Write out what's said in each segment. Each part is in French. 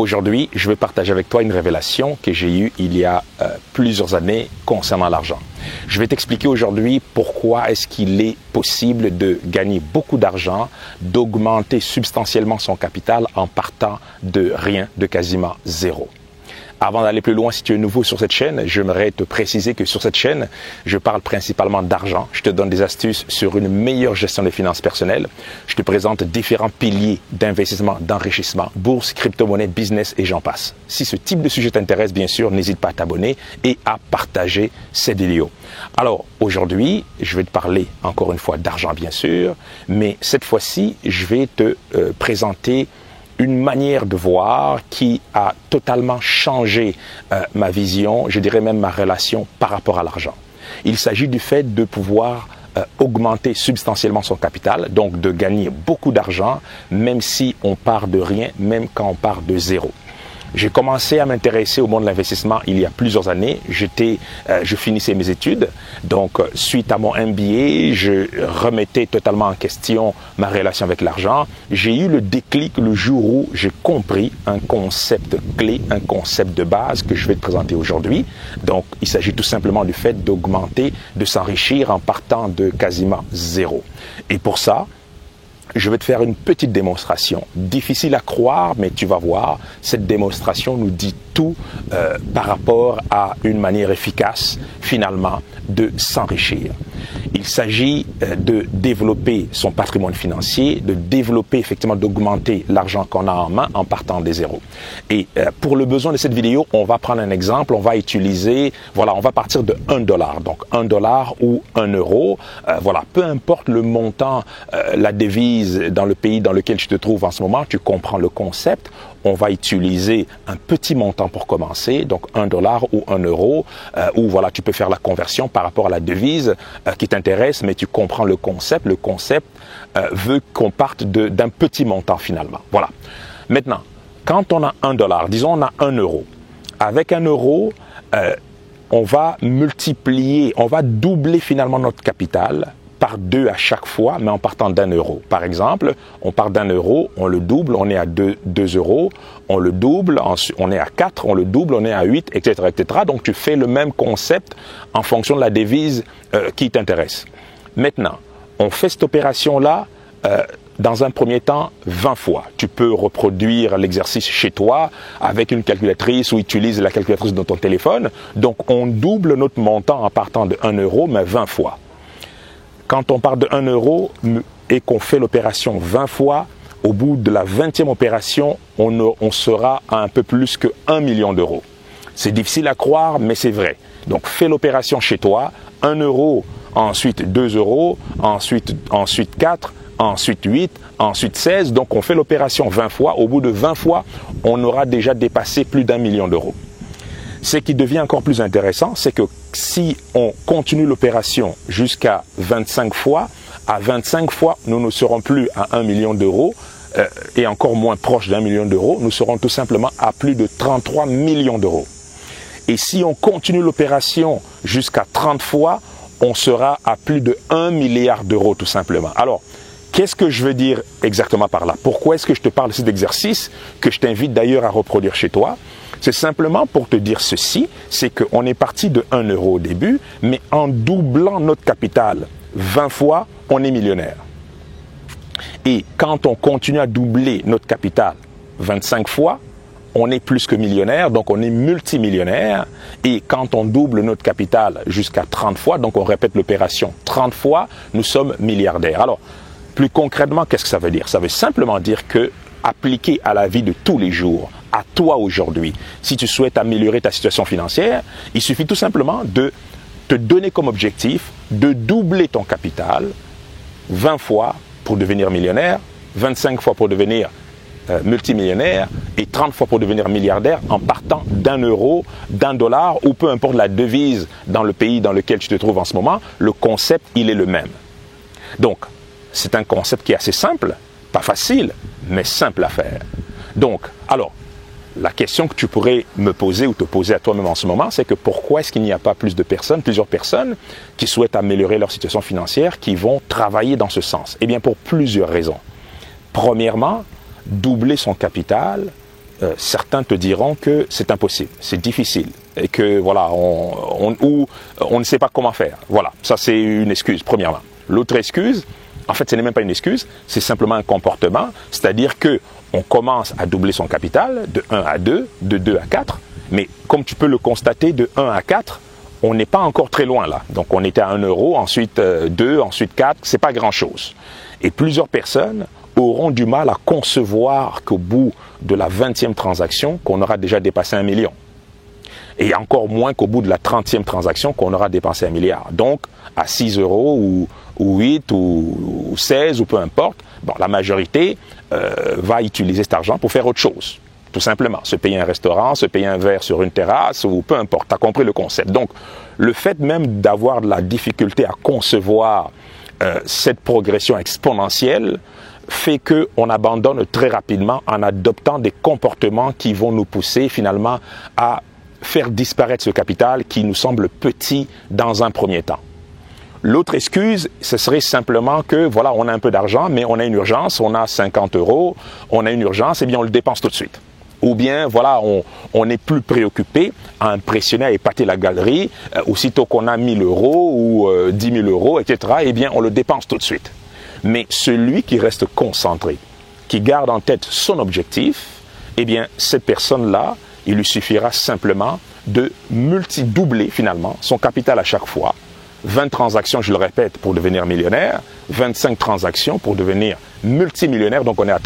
Aujourd'hui, je vais partager avec toi une révélation que j'ai eue il y a plusieurs années concernant l'argent. Je vais t'expliquer aujourd'hui pourquoi est-ce qu'il est possible de gagner beaucoup d'argent, d'augmenter substantiellement son capital en partant de rien, de quasiment zéro. Avant d'aller plus loin, si tu es nouveau sur cette chaîne, j'aimerais te préciser que sur cette chaîne, je parle principalement d'argent. Je te donne des astuces sur une meilleure gestion des finances personnelles. Je te présente différents piliers d'investissement, d'enrichissement, bourse, crypto-monnaie, business et j'en passe. Si ce type de sujet t'intéresse, bien sûr, n'hésite pas à t'abonner et à partager cette vidéo. Alors, aujourd'hui, je vais te parler encore une fois d'argent, bien sûr, mais cette fois-ci, je vais te présenter une manière de voir qui a totalement changé ma vision, je dirais même ma relation par rapport à l'argent. Il s'agit du fait de pouvoir augmenter substantiellement son capital, donc de gagner beaucoup d'argent, même si on part de rien, même quand on part de zéro. J'ai commencé à m'intéresser au monde de l'investissement il y a plusieurs années. Je finissais mes études. Donc, suite à mon MBA, je remettais totalement en question ma relation avec l'argent. J'ai eu le déclic le jour où j'ai compris un concept clé, un concept de base que je vais te présenter aujourd'hui. Donc, il s'agit tout simplement du fait d'augmenter, de s'enrichir en partant de quasiment zéro. Et pour ça, je vais te faire une petite démonstration, difficile à croire, mais tu vas voir, cette démonstration nous dit tout par rapport à une manière efficace, finalement, de s'enrichir. Il s'agit de développer son patrimoine financier, de développer, effectivement, d'augmenter l'argent qu'on a en main en partant des zéros. Et pour le besoin de cette vidéo, on va prendre un exemple, on va utiliser, voilà, on va partir de $1. Donc, $1 ou €1. Voilà, peu importe le montant, la devise dans le pays dans lequel tu te trouves en ce moment, tu comprends le concept. On va utiliser un petit montant pour commencer, donc $1 ou €, ou voilà, tu peux faire la conversion par rapport à la devise qui t'intéresse, mais tu comprends le concept. Le concept veut qu'on parte d'un petit montant finalement. Voilà. Maintenant, quand on a $1, disons on a €1. Avec €1, on va multiplier, on va doubler finalement notre capital par 2 à chaque fois, mais en partant d'€1. Par exemple, on part d'€1, on le double, on est à 2 €, on le double, on est à 4, on le double, on est à 8, etc., etc. Donc, tu fais le même concept en fonction de la devise qui t'intéresse. Maintenant, on fait cette opération-là dans un premier temps 20 fois. Tu peux reproduire l'exercice chez toi avec une calculatrice ou utilise la calculatrice de ton téléphone. Donc, on double notre montant en partant de €1, mais 20 fois. Quand on part de €1 et qu'on fait l'opération 20 fois, au bout de la 20e opération, on sera à un peu plus que $1 million. C'est difficile à croire, mais c'est vrai. Donc, fais l'opération chez toi, €1, ensuite €2, ensuite 4, ensuite 8, ensuite 16. Donc, on fait l'opération 20 fois. Au bout de 20 fois, on aura déjà dépassé plus d'1 million d'euros. Ce qui devient encore plus intéressant, c'est que si on continue l'opération jusqu'à 25 fois, à 25 fois, nous ne serons plus à 1 million d'euros et encore moins proche d'1 million d'euros, nous serons tout simplement à plus de 33 millions d'euros. Et si on continue l'opération jusqu'à 30 fois, on sera à plus de 1 milliard d'euros tout simplement. Alors, qu'est-ce que je veux dire exactement par là? Pourquoi est-ce que je te parle de cet exercice que je t'invite d'ailleurs à reproduire chez toi? C'est simplement pour te dire ceci, c'est qu'on est parti de €1 au début, mais en doublant notre capital 20 fois, on est millionnaire. Et quand on continue à doubler notre capital 25 fois, on est plus que millionnaire, donc on est multimillionnaire. Et quand on double notre capital jusqu'à 30 fois, donc on répète l'opération 30 fois, nous sommes milliardaires. Alors, plus concrètement, qu'est-ce que ça veut dire? Ça veut simplement dire que, appliqué à la vie de tous les jours, à toi aujourd'hui, si tu souhaites améliorer ta situation financière, il suffit tout simplement de te donner comme objectif de doubler ton capital 20 fois pour devenir millionnaire, 25 fois pour devenir multimillionnaire et 30 fois pour devenir milliardaire en partant d'€1, $1 ou peu importe la devise dans le pays dans lequel tu te trouves en ce moment, le concept, il est le même. Donc, c'est un concept qui est assez simple, pas facile, mais simple à faire. Donc, alors, la question que tu pourrais me poser ou te poser à toi-même en ce moment, c'est que pourquoi est-ce qu'il n'y a pas plus de personnes, plusieurs personnes qui souhaitent améliorer leur situation financière, qui vont travailler dans ce sens? Eh bien, pour plusieurs raisons. Premièrement, doubler son capital, certains te diront que c'est impossible, c'est difficile et que voilà, on ne sait pas comment faire. Voilà, ça c'est une excuse premièrement. L'autre excuse, en fait, ce n'est même pas une excuse, c'est simplement un comportement, c'est-à-dire que on commence à doubler son capital de 1 à 2, de 2 à 4, mais comme tu peux le constater, de 1 à 4, on n'est pas encore très loin là. Donc on était à 1 euro, ensuite 2, ensuite 4, c'est pas grand-chose. Et plusieurs personnes auront du mal à concevoir qu'au bout de la 20e transaction, qu'on aura déjà dépassé 1 million. Et encore moins qu'au bout de la 30e transaction, qu'on aura dépensé 1 milliard. Donc, à 6 euros ou 8 ou 16 ou peu importe, bon, la majorité va utiliser cet argent pour faire autre chose. Tout simplement, se payer un restaurant, se payer un verre sur une terrasse ou peu importe, tu as compris le concept. Donc, le fait même d'avoir de la difficulté à concevoir cette progression exponentielle fait qu'on abandonne très rapidement en adoptant des comportements qui vont nous pousser finalement à faire disparaître ce capital qui nous semble petit dans un premier temps. L'autre excuse, ce serait simplement que, voilà, on a un peu d'argent, mais on a une urgence, on a 50 euros, on a une urgence, et bien on le dépense tout de suite. Ou bien, voilà, on n'est plus préoccupé à impressionner, à épater la galerie, aussitôt qu'on a 1000 euros ou 10 000 euros, etc., eh bien on le dépense tout de suite. Mais celui qui reste concentré, qui garde en tête son objectif, eh bien cette personne-là, il lui suffira simplement de doubler finalement son capital à chaque fois. 20 transactions, je le répète, pour devenir millionnaire, 25 transactions pour devenir multimillionnaire, donc on est à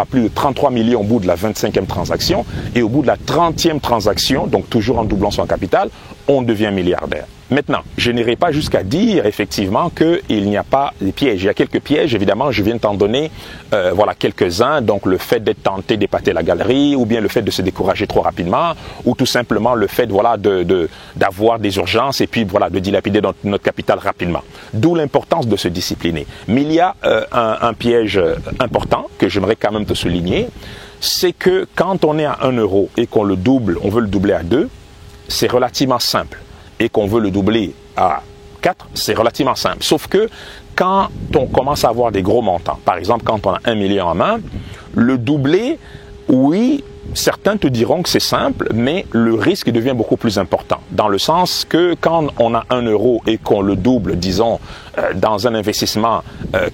plus de 33 millions au bout de la 25e transaction, et au bout de la 30e transaction, donc toujours en doublant son capital, on devient milliardaire. Maintenant, je n'irai pas jusqu'à dire effectivement qu'il n'y a pas de pièges. Il y a quelques pièges, évidemment, je viens de t'en donner voilà, quelques-uns. Donc le fait d'être tenté d'épater la galerie, ou bien le fait de se décourager trop rapidement, ou tout simplement le fait voilà, d'avoir des urgences et puis voilà, de dilapider notre capital rapidement. D'où l'importance de se discipliner. Mais il y a un piège important que j'aimerais quand même te souligner, c'est que quand on est à 1 euro et qu'on le double, on veut le doubler à 2, c'est relativement simple. Et qu'on veut le doubler à 4, c'est relativement simple. Sauf que quand on commence à avoir des gros montants, par exemple quand on a 1 million en main, le doubler, oui, certains te diront que c'est simple, mais le risque devient beaucoup plus important. Dans le sens que quand on a 1 euro et qu'on le double, disons, dans un investissement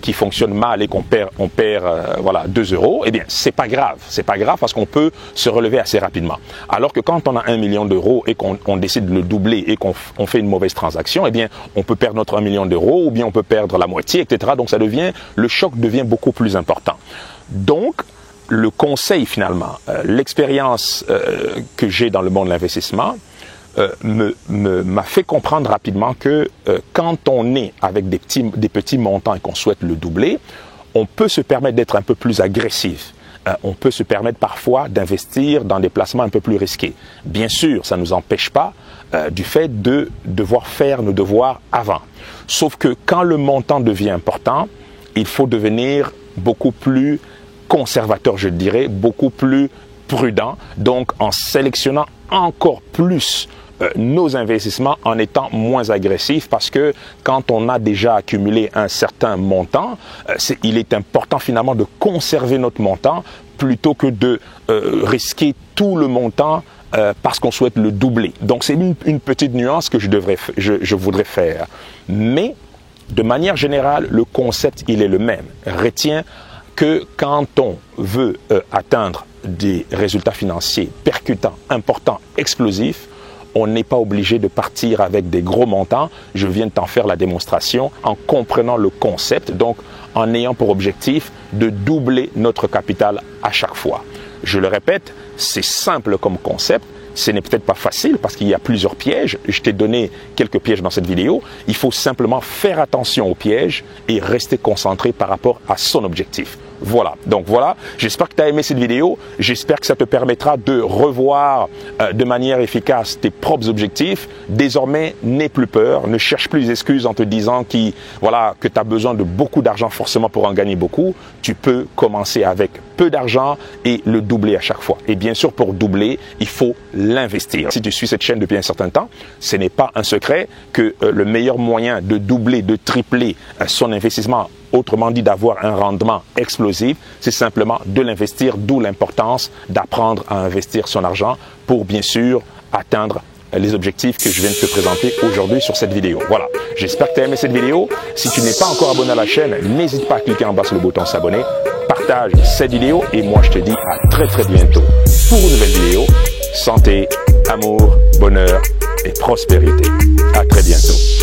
qui fonctionne mal et qu'on perd voilà, 2 euros, eh bien, c'est pas grave. C'est pas grave parce qu'on peut se relever assez rapidement. Alors que quand on a 1 million d'euros et qu'on décide de le doubler et qu'on fait une mauvaise transaction, eh bien, on peut perdre notre 1 million d'euros ou bien on peut perdre la moitié, etc. Donc, le choc devient beaucoup plus important. Donc, le conseil finalement, l'expérience que j'ai dans le monde de l'investissement m'a fait comprendre rapidement que quand on est avec des petits montants et qu'on souhaite le doubler, on peut se permettre d'être un peu plus agressif. On peut se permettre parfois d'investir dans des placements un peu plus risqués. Bien sûr, ça ne nous empêche pas du fait de devoir faire nos devoirs avant. Sauf que quand le montant devient important, il faut devenir beaucoup plus conservateur, je dirais, beaucoup plus prudent, donc en sélectionnant encore plus nos investissements en étant moins agressifs parce que quand on a déjà accumulé un certain montant, il est important finalement de conserver notre montant plutôt que de risquer tout le montant parce qu'on souhaite le doubler. Donc c'est une petite nuance que je voudrais faire. Mais de manière générale, le concept, il est le même. Retiens que quand on veut atteindre des résultats financiers percutants, importants, explosifs, on n'est pas obligé de partir avec des gros montants. Je viens de t'en faire la démonstration en comprenant le concept, donc en ayant pour objectif de doubler notre capital à chaque fois. Je le répète, c'est simple comme concept. Ce n'est peut-être pas facile parce qu'il y a plusieurs pièges. Je t'ai donné quelques pièges dans cette vidéo. Il faut simplement faire attention aux pièges et rester concentré par rapport à son objectif. Voilà, donc voilà, j'espère que tu as aimé cette vidéo, j'espère que ça te permettra de revoir de manière efficace tes propres objectifs. Désormais, n'aie plus peur, ne cherche plus d'excuses en te disant que tu as besoin de beaucoup d'argent forcément pour en gagner beaucoup. Tu peux commencer avec peu d'argent et le doubler à chaque fois. Et bien sûr, pour doubler, il faut l'investir. Si tu suis cette chaîne depuis un certain temps, ce n'est pas un secret que le meilleur moyen de doubler, de tripler son investissement autrement dit d'avoir un rendement explosif, c'est simplement de l'investir, d'où l'importance d'apprendre à investir son argent pour bien sûr atteindre les objectifs que je viens de te présenter aujourd'hui sur cette vidéo. Voilà, j'espère que tu as aimé cette vidéo. Si tu n'es pas encore abonné à la chaîne, n'hésite pas à cliquer en bas sur le bouton s'abonner, partage cette vidéo et moi je te dis à très bientôt pour une nouvelle vidéo. Santé, amour, bonheur et prospérité. À très bientôt.